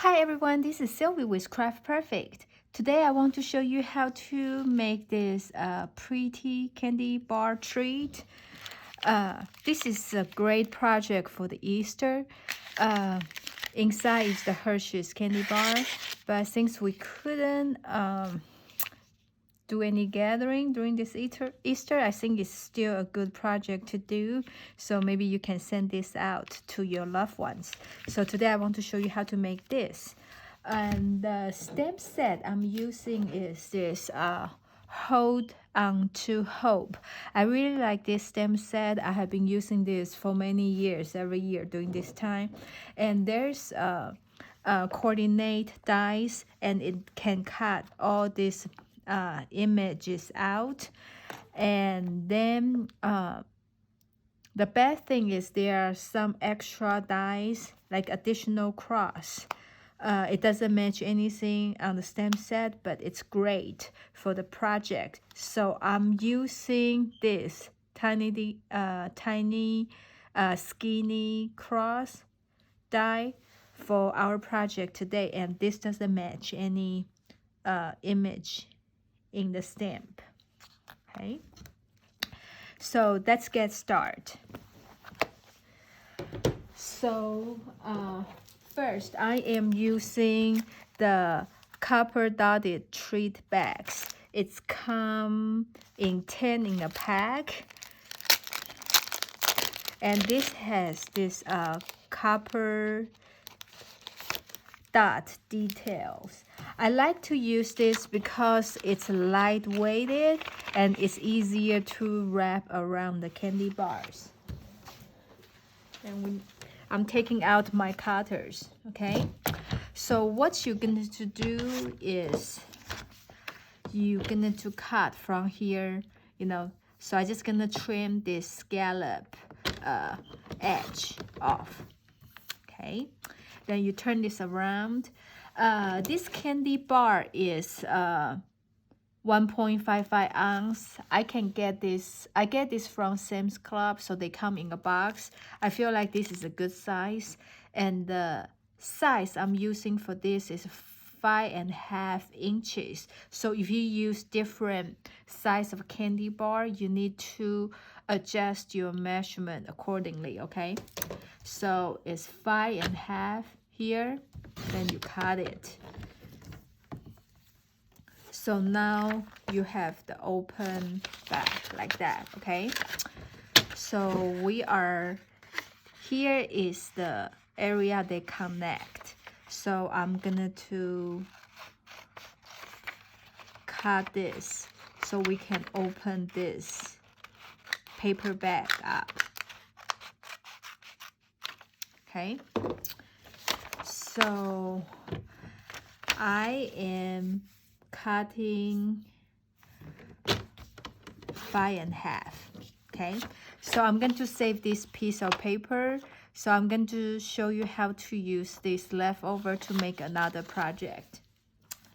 Hi everyone, this is Sylvie with Craft Perfect. Today I want to show you how to make this pretty candy bar treat. This is a great project for the Easter. Inside is the Hershey's candy bar, but since we couldn't do any gathering during this Easter, I think it's still a good project to do. So maybe you can send this out to your loved ones. So today I want to show you how to make this. And the stamp set I'm using is this Hold On to Hope. I really like this stamp set. I have been using this for many years, every year during this time. And there's coordinate dies, and it can cut all these images out. And then the best thing is there are some extra dies, like additional cross. It doesn't match anything on the stamp set, but it's great for the project. So I'm using this tiny skinny cross die for our project today, and this doesn't match any image in the stamp. Okay, so let's get started. So first I am using the copper dotted treat bags. It's come in 10 in a pack, and this has this copper dot details. I like to use this because it's lightweighted and it's easier to wrap around the candy bars. And I'm taking out my cutters, okay? So what you're going to do is you're going to cut from here, so I'm just going to trim this scallop edge off, okay? Then you turn this around. This candy bar is 1.55 ounce. I get this from Sam's Club, so they come in a box. I feel like this is a good size, and the size I'm using for this is 5.5 inches. So if you use different size of candy bar, you need to adjust your measurement accordingly, okay? So it's 5.5 here, then you cut it. So now you have the open back like that, okay? So here is the area they connect. So I'm gonna to cut this so we can open this paper bag up. Okay, so I am cutting 5.5. Okay, so I'm going to save this piece of paper. So I'm going to show you how to use this leftover to make another project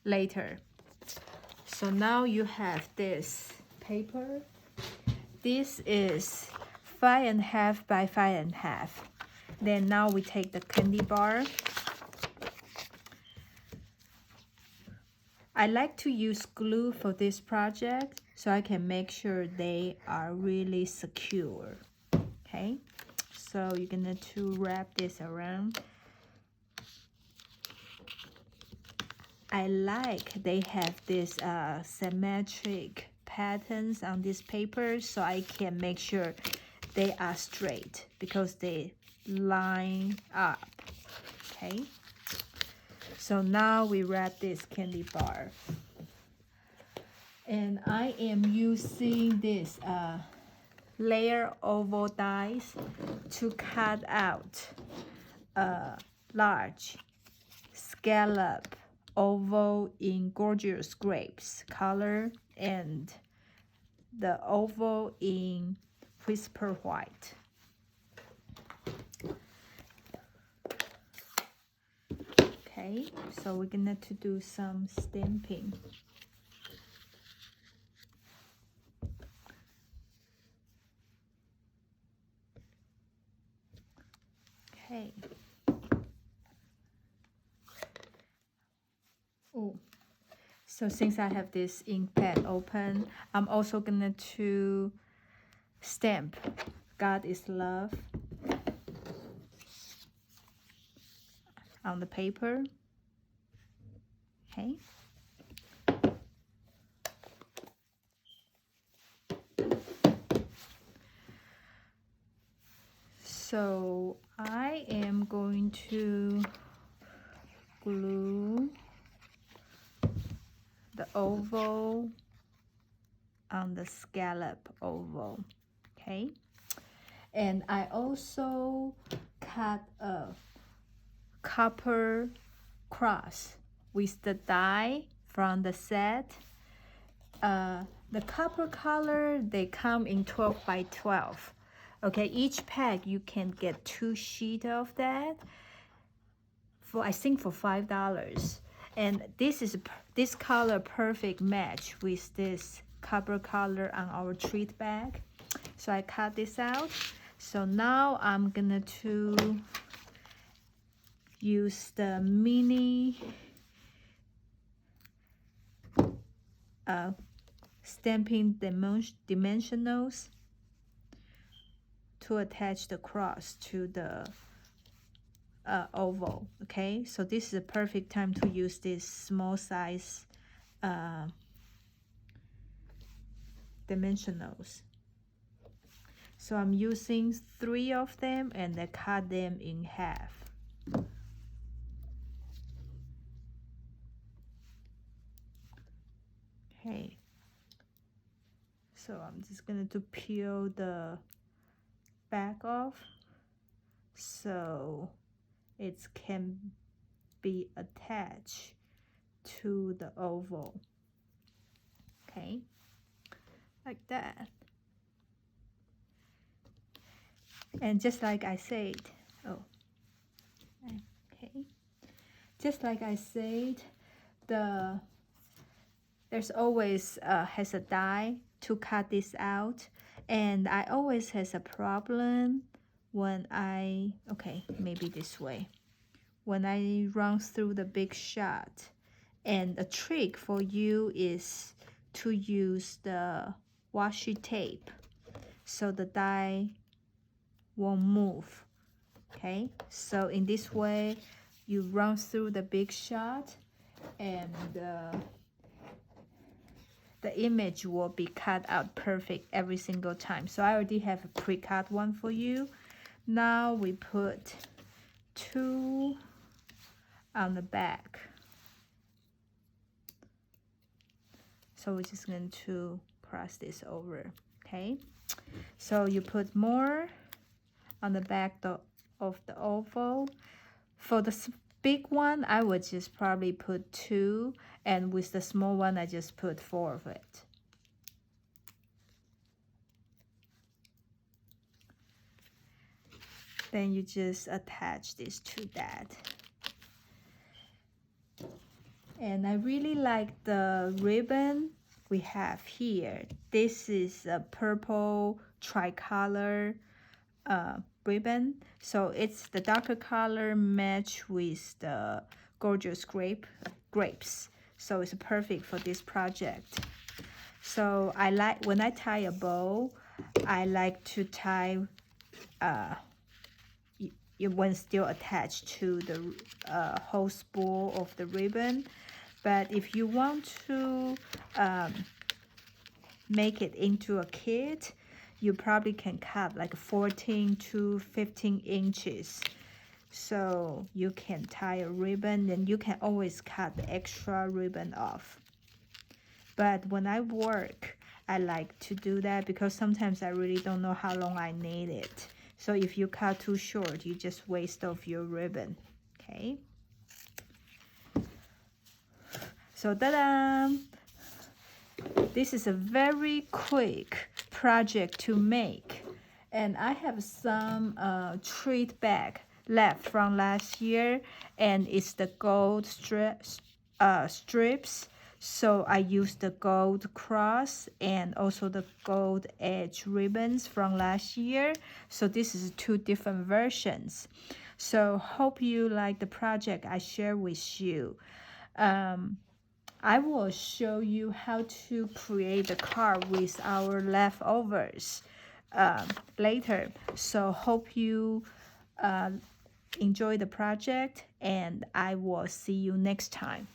later. So now you have this paper. This is 5.5 by 5.5. Then now we take the candy bar. I like to use glue for this project so I can make sure they are really secure. Okay, so you're gonna to wrap this around. I like they have this symmetric patterns on this paper, so I can make sure they are straight because they line up. Okay, so now we wrap this candy bar, and I am using this layer oval dies to cut out a large scallop oval in gorgeous grapes color and the oval in whisper white. Okay, so we're gonna to do some stamping. Okay. So since I have this ink pad open, I'm also gonna to stamp God is Love on the paper. Okay. So I am going to glue the oval on the scallop oval. Okay. And I also cut a copper cross with the die from the set. The copper color, they come in 12 by 12. Okay, each pack you can get 2 sheets of that for, I think, for $5. And this color perfect match with this copper color on our treat bag. So I cut this out. So now I'm gonna to use the mini Stampin dimensionals to attach the cross to the oval. Okay, so this is a perfect time to use this small size dimensionals. So I'm using 3 of them and I cut them in half. Okay, so I'm just gonna to peel the back off so it can be attached to the oval. Okay, like that. And just like I said, just like I said, there's always has a die to cut this out, and I always has a problem when maybe this way, when I run through the big shot. And a trick for you is to use the washi tape so the die won't move. Okay, so in this way you run through the big shot and the image will be cut out perfect every single time. So I already have a pre-cut one for you. Now we put 2 on the back. So we're just going to cross this over. Okay, so you put more on the back of the oval. For the big one, I would just probably put 2, and with the small one, I just put 4 of it. Then you just attach this to that. And I really like the ribbon we have here. This is a purple tricolor ribbon. So it's the darker color match with the gorgeous grapes. So it's perfect for this project. So I like, when I tie a bow, I like to tie when still attached to the whole spool of the ribbon. But if you want to make it into a kit, you probably can cut like 14 to 15 inches. So you can tie a ribbon, and you can always cut the extra ribbon off. But when I work, I like to do that because sometimes I really don't know how long I need it. So if you cut too short, you just waste off your ribbon. Okay. So ta-da! This is a very quick project to make. And I have some treat bag left from last year, and it's the gold strips. So I used the gold cross and also the gold edge ribbons from last year. So this is 2 different versions. So hope you like the project I share with you. I will show you how to create the card with our leftovers later. So hope you enjoy the project, and I will see you next time.